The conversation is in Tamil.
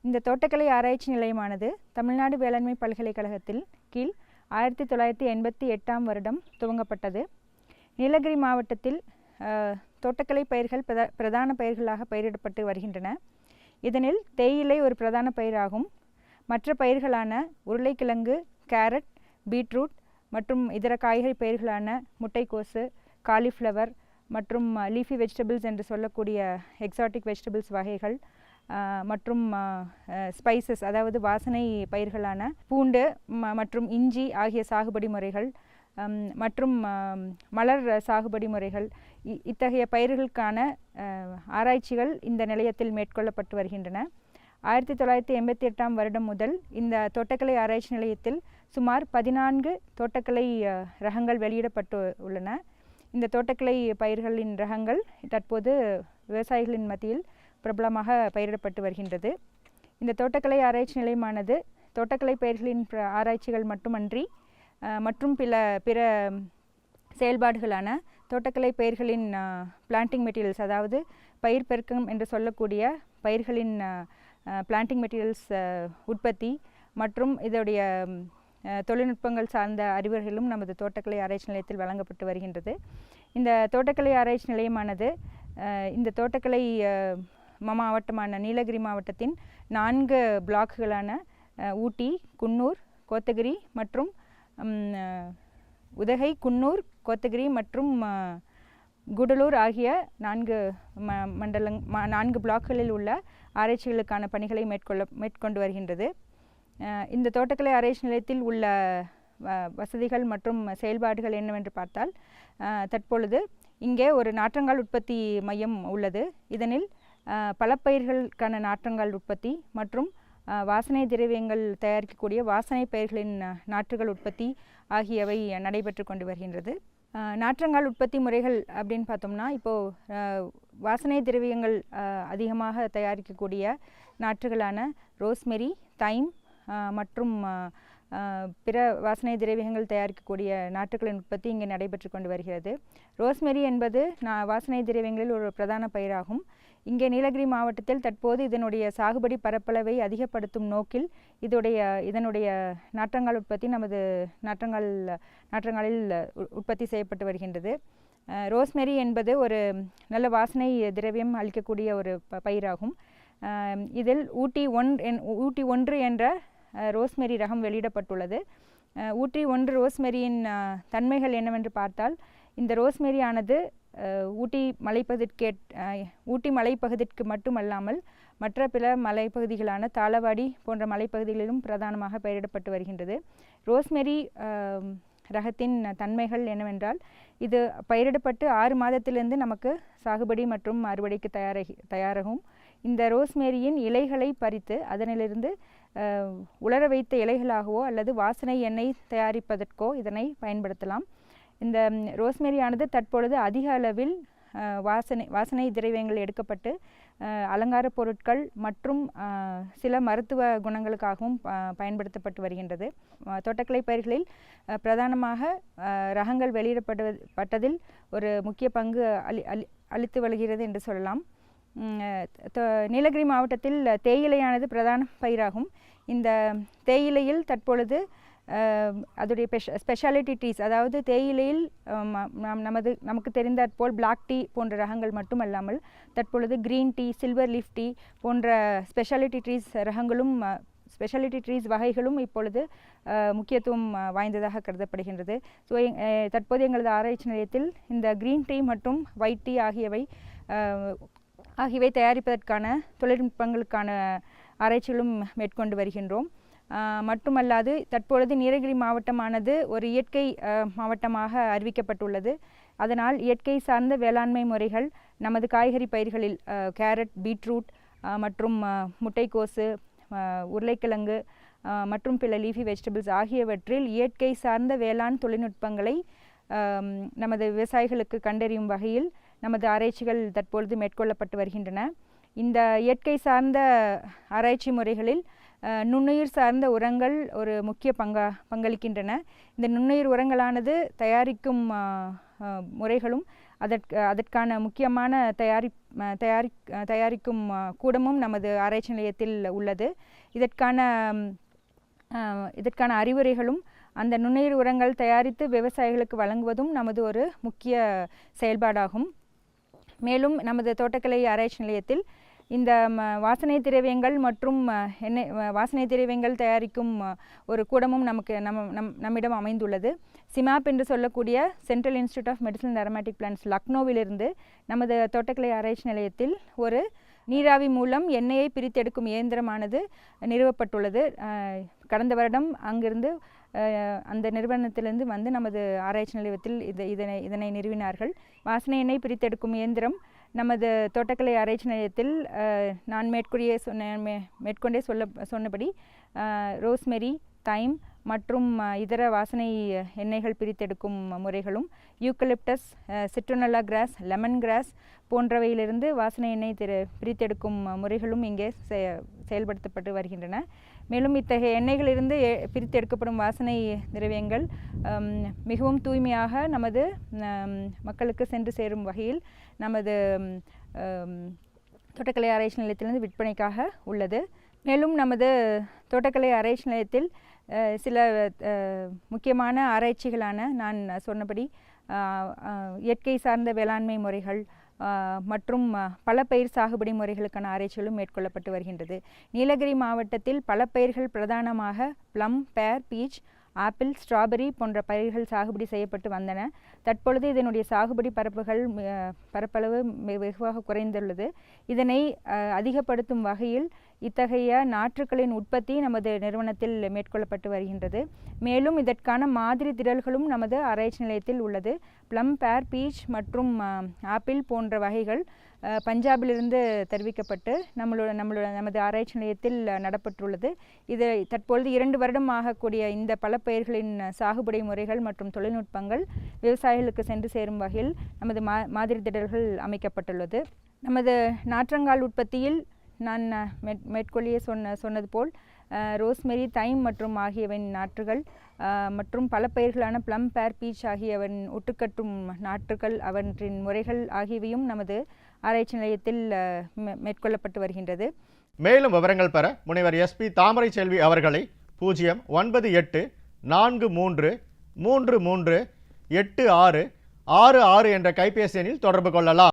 இந்த தோட்டக்கலை ஆராய்ச்சி நிலையமானது தமிழ்நாடு வேளாண்மை பல்கலைக்கழகத்தில் கீழ் 1988ஆம் வருடம் துவங்கப்பட்டது. நீலகிரி மாவட்டத்தில் தோட்டக்கலை பயிர்கள் பிரதான பயிர்களாக பயிரிடப்பட்டு வருகின்றன. இதனில் தேயிலை ஒரு பிரதான பயிராகும். மற்ற பயிர்களான உருளைக்கிழங்கு, கேரட், பீட்ரூட் மற்றும் இதர காய்கறி பயிர்களான முட்டைக்கோசு, காலிஃப்ளவர் மற்றும் லீஃபி வெஜிடபிள்ஸ் என்று சொல்லக்கூடிய எக்ஸாட்டிக் வெஜிடபிள்ஸ் வகைகள் மற்றும் ஸ்பைசஸ் அதாவது வாசனை பயிர்களான பூண்டு மற்றும் இஞ்சி ஆகிய சாகுபடி முறைகள் மற்றும் மலர் சாகுபடி முறைகள் இத்தகைய பயிர்களுக்கான ஆராய்ச்சிகள் இந்த நிலையத்தில் மேற்கொள்ளப்பட்டு வருகின்றன. 1988ஆம் வருடம் முதல் இந்த தோட்டக்கலை ஆராய்ச்சி நிலையத்தில் சுமார் 14 தோட்டக்கலை ரகங்கள் வெளியிடப்பட்டு உள்ளன. இந்த தோட்டக்கலை பயிர்களின் ரகங்கள் தற்போது விவசாயிகளின் மத்தியில் பிரபலமாக பயிரிடப்பட்டு வருகின்றது. இந்த தோட்டக்கலை ஆராய்ச்சி நிலையமானது தோட்டக்கலை பயிர்களின் ஆராய்ச்சிகள் மட்டுமன்றி மற்றும் பிற செயல்பாடுகளான தோட்டக்கலை பயிர்களின் பிளான்டிங் மெட்டீரியல்ஸ் அதாவது பயிர் பெருக்கம் என்று சொல்லக்கூடிய பயிர்களின் பிளான்டிங் மெட்டீரியல்ஸ் உற்பத்தி மற்றும் இதோடைய தொழில்நுட்பங்கள் சார்ந்த அறிவுரைகளும் நமது தோட்டக்கலை ஆராய்ச்சி நிலையத்தில் வழங்கப்பட்டு வருகின்றது. இந்த தோட்டக்கலை ஆராய்ச்சி நிலையமானது இந்த தோட்டக்கலை மாவட்டமான நீலகிரி மாவட்டத்தின் 4 பிளாக்குகளான ஊட்டி, குன்னூர், கோத்தகிரி மற்றும் உதகை, குன்னூர், கோத்தகிரி மற்றும் கூடலூர் ஆகிய 4 பிளாக்குகளில் உள்ள ஆராய்ச்சிகளுக்கான பணிகளை மேற்கொண்டு வருகின்றது. இந்த தோட்டக்கலை ஆராய்ச்சி நிலையத்தில் உள்ள வசதிகள் மற்றும் செயல்பாடுகள் என்னவென்று பார்த்தால், தற்பொழுது இங்கே ஒரு நாற்றங்கால் உற்பத்தி மையம் உள்ளது. இதனில் பல பயிர்களுக்கான நாற்றங்கால் உற்பத்தி மற்றும் வாசனை திரவியங்கள் தயாரிக்கக்கூடிய வாசனை பயிர்களின் நாற்றுகள் உற்பத்தி ஆகியவை நடைபெற்று கொண்டு வருகின்றது. நாற்றங்கால் உற்பத்தி முறைகள் அப்படின்னு பார்த்தோம்னா, இப்போது வாசனை திரவியங்கள் அதிகமாக தயாரிக்கக்கூடிய நாற்றுகளான ரோஸ்மெரி, தைம் மற்றும் பிற வாசனை திரவியங்கள் தயாரிக்கக்கூடிய நாற்றுகளின் உற்பத்தி இங்கே நடைபெற்று கொண்டு வருகிறது. ரோஸ்மெரி என்பது வாசனை திரவியங்களில் ஒரு பிரதான பயிராகும். இங்கே நீலகிரி மாவட்டத்தில் தற்போது இதனுடைய சாகுபடி பரப்பளவை அதிகப்படுத்தும் நோக்கில் இதனுடைய நாற்றங்கால் உற்பத்தி நமது நாற்றங்காலில் உற்பத்தி செய்யப்பட்டு வருகின்றது. ரோஸ்மெரி என்பது ஒரு நல்ல வாசனை திரவியம் அளிக்கக்கூடிய ஒரு பயிராகும். இதில் ஊட்டி 1 என்ற ரோஸ்மெரி ரகம் வெளியிடப்பட்டுள்ளது. ஊட்டி 1 ரோஸ்மெரியின் தன்மைகள் என்னவென்று பார்த்தால், இந்த ரோஸ்மெரியானது ஊட்டி மலைப்பகுதிக்கு மட்டுமல்லாமல் மற்ற பிற மலைப்பகுதிகளான தாளவாடி போன்ற மலைப்பகுதிகளிலும் பிரதானமாக பயிரிடப்பட்டு வருகின்றது. ரோஸ்மெரி ரகத்தின் தன்மைகள் என்னவென்றால், இது பயிரிடப்பட்டு 6 மாதத்திலிருந்து நமக்கு சாகுபடி மற்றும் அறுவடைக்கு தயாராகும். இந்த ரோஸ்மெரியின் இலைகளை பறித்து அதனிலிருந்து உலர வைத்த இலைகளாகவோ அல்லது வாசனை எண்ணெய் தயாரிப்பதற்கோ இதனை பயன்படுத்தலாம். இந்த ரோஸ்மெரியானது தற்பொழுது அதிக அளவில் வாசனை திரவியங்கள் எடுக்கப்பட்டு அலங்கார பொருட்கள் மற்றும் சில மருத்துவ குணங்களுக்காகவும் பயன்படுத்தப்பட்டு வருகின்றது. தோட்டக்கலை பயிர்களில் பிரதானமாக ரகங்கள் வெளியிடப்பட்டதில் ஒரு முக்கிய பங்கு அளித்து வருகிறது என்று சொல்லலாம். நீலகிரி மாவட்டத்தில் தேயிலையானது பிரதான பயிராகும். இந்த தேயிலையில் தற்பொழுது அதோடைய ஸ்பெஷாலிட்டி டீஸ், அதாவது தேயிலையில் நமக்கு தெரிந்தாற்போல் பிளாக் டீ போன்ற ரகங்கள் மட்டுமல்லாமல் தற்பொழுது green tea, silver leaf tea போன்ற ஸ்பெஷாலிட்டி ட்ரீஸ் வகைகளும் இப்பொழுது முக்கியத்துவம் வாய்ந்ததாக கருதப்படுகின்றது. ஸோ தற்போது எங்களது ஆராய்ச்சி நிலையத்தில் இந்த கிரீன் டீ மற்றும் ஒயிட் டீ ஆகியவை தயாரிப்பதற்கான தொழில்நுட்பங்களுக்கான ஆராய்ச்சிகளும் மேற்கொண்டு வருகின்றோம். மட்டுமல்லாது தற்பொழுது நீலகிரி மாவட்டமானது ஒரு இயற்கை மாவட்டமாக அறிவிக்கப்பட்டுள்ளது. அதனால் இயற்கை சார்ந்த வேளாண்மை முறைகள் நமது காய்கறி பயிர்களில் கேரட், பீட்ரூட் மற்றும் முட்டைக்கோசு, உருளைக்கிழங்கு மற்றும் பிற லீஃபி வெஜிடபிள்ஸ் ஆகியவற்றில் இயற்கை சார்ந்த வேளாண் தொழில்நுட்பங்களை நமது விவசாயிகளுக்கு கண்டறியும் வகையில் நமது ஆராய்ச்சிகள் தற்பொழுது மேற்கொள்ளப்பட்டு வருகின்றன. இந்த இயற்கை சார்ந்த ஆராய்ச்சி முறைகளில் நுண்ணுயிர் சார்ந்த உரங்கள் ஒரு முக்கிய பங்களிக்கின்றன. இந்த நுண்ணுயிர் உரங்களானது தயாரிக்கும் முறைகளும் அதற்கான முக்கியமான தயாரிக்கும் கூடமும் நமது ஆராய்ச்சி நிலையத்தில் உள்ளது. இதற்கான அறிவுரைகளும் அந்த நுண்ணுயிர் உரங்கள் தயாரித்து விவசாயிகளுக்கு வழங்குவதும் நமது ஒரு முக்கிய செயல்பாடாகும். மேலும் நமது தோட்டக்கலை ஆராய்ச்சி நிலையத்தில் இந்த வாசனை திரவியங்கள் மற்றும் வாசனை திரவியங்கள் தயாரிக்கும் ஒரு கூடமும் நம்மிடம் அமைந்துள்ளது. சிமாப் என்று சொல்லக்கூடிய central institute of medicine and aromatic plants லக்னோவிலிருந்து நமது தோட்டக்கலை ஆராய்ச்சி நிலையத்தில் ஒரு நீராவி மூலம் எண்ணெயை பிரித்தெடுக்கும் இயந்திரமானது நிறுவப்பட்டுள்ளது. கடந்த வருடம் அங்கிருந்து அந்த நிறுவனத்திலிருந்து வந்து நமது ஆராய்ச்சி நிலையத்தில் இதனை நிறுவினார்கள். வாசனை எண்ணெய் பிரித்தெடுக்கும் இயந்திரம் நமது தோட்டக்கலை ஆராய்ச்சி நிலையத்தில் நான் மேற்கொண்டே சொன்னபடி ரோஸ்மெரி, தைம் மற்றும் இதர வாசனை எண்ணெய்கள் பிரித்தெடுக்கும் முறைகளும், eucalyptus, citronella grass, lemon grass போன்றவையிலிருந்து வாசனை எண்ணெய் பிரித்தெடுக்கும் முறைகளும் இங்கே செயல்படுத்தப்பட்டு வருகின்றன. மேலும் இத்தகைய எண்ணெய்களிலிருந்து பிரித்தெடுக்கப்படும் வாசனை திரவியங்கள் மிகவும் தூய்மையாக நமது மக்களுக்கு சென்று சேரும் வகையில் நமது தோட்டக்கலை ஆராய்ச்சி நிலையத்திலிருந்து விற்பனைக்காக உள்ளது. மேலும் நமது தோட்டக்கலை ஆராய்ச்சி நிலையத்தில் சில முக்கியமான ஆராய்ச்சிகளான நான் சொன்னபடி இயற்கை சார்ந்த வேளாண்மை முறைகள் மற்றும் பல பயிர் சாகுபடி முறைகளுக்கான ஆராய்ச்சிகளும் மேற்கொள்ளப்பட்டு வருகின்றது. நீலகிரி மாவட்டத்தில் பல பயிர்கள் பிரதானமாக ப்ளம், பேர், பீச், ஆப்பிள், ஸ்ட்ராபெரி போன்ற பயிர்கள் சாகுபடி செய்யப்பட்டு வந்தன. தற்பொழுது இதனுடைய சாகுபடி பரப்பளவு வெகுவாக குறைந்துள்ளது. இதனை அதிகப்படுத்தும் வகையில் இத்தகைய நாற்றுக்களின் உற்பத்தி நமது நிறுவனத்தில் மேற்கொள்ளப்பட்டு வருகின்றது. மேலும் இதற்கான மாதிரி திரள்களும் நமது ஆராய்ச்சி நிலையத்தில் உள்ளது. ப்ளம், பேர், பீச் மற்றும் ஆப்பிள் போன்ற வகைகள் பஞ்சாபிலிருந்து தெரிவிக்கப்பட்டு நமது ஆராய்ச்சி நிலையத்தில் நடப்பட்டுள்ளது. இது தற்பொழுது 2 வருடம் ஆகக்கூடிய இந்த பல பயிர்களின் சாகுபடி முறைகள் மற்றும் தொழில்நுட்பங்கள் விவசாயிகளுக்கு சென்று சேரும் வகையில் நமது மாதிரி திடல்கள் அமைக்கப்பட்டுள்ளது. நமது நாற்றங்கால் உற்பத்தியில் நான் மேற்கொள்ளியே சொன்னது போல் ரோஸ்மெரி, தைம் மற்றும் ஆகியவன் நாற்றுகள் மற்றும் பல பயிர்களான ப்ளம், பேர், பீச் ஆகியவன் ஒட்டுக்கட்டும் நாற்றுகள் அவற்றின் முறைகள் ஆகியவையும் நமது ஆராய்ச்சி நிலையத்தில் மேற்கொள்ளப்பட்டு வருகின்றது. மேலும் விவரங்கள் பெற முனைவர் SP தாமரை செல்வி அவர்களை 09843338666 என்ற கைபேசி எண்ணில் தொடர்பு கொள்ளலாம்.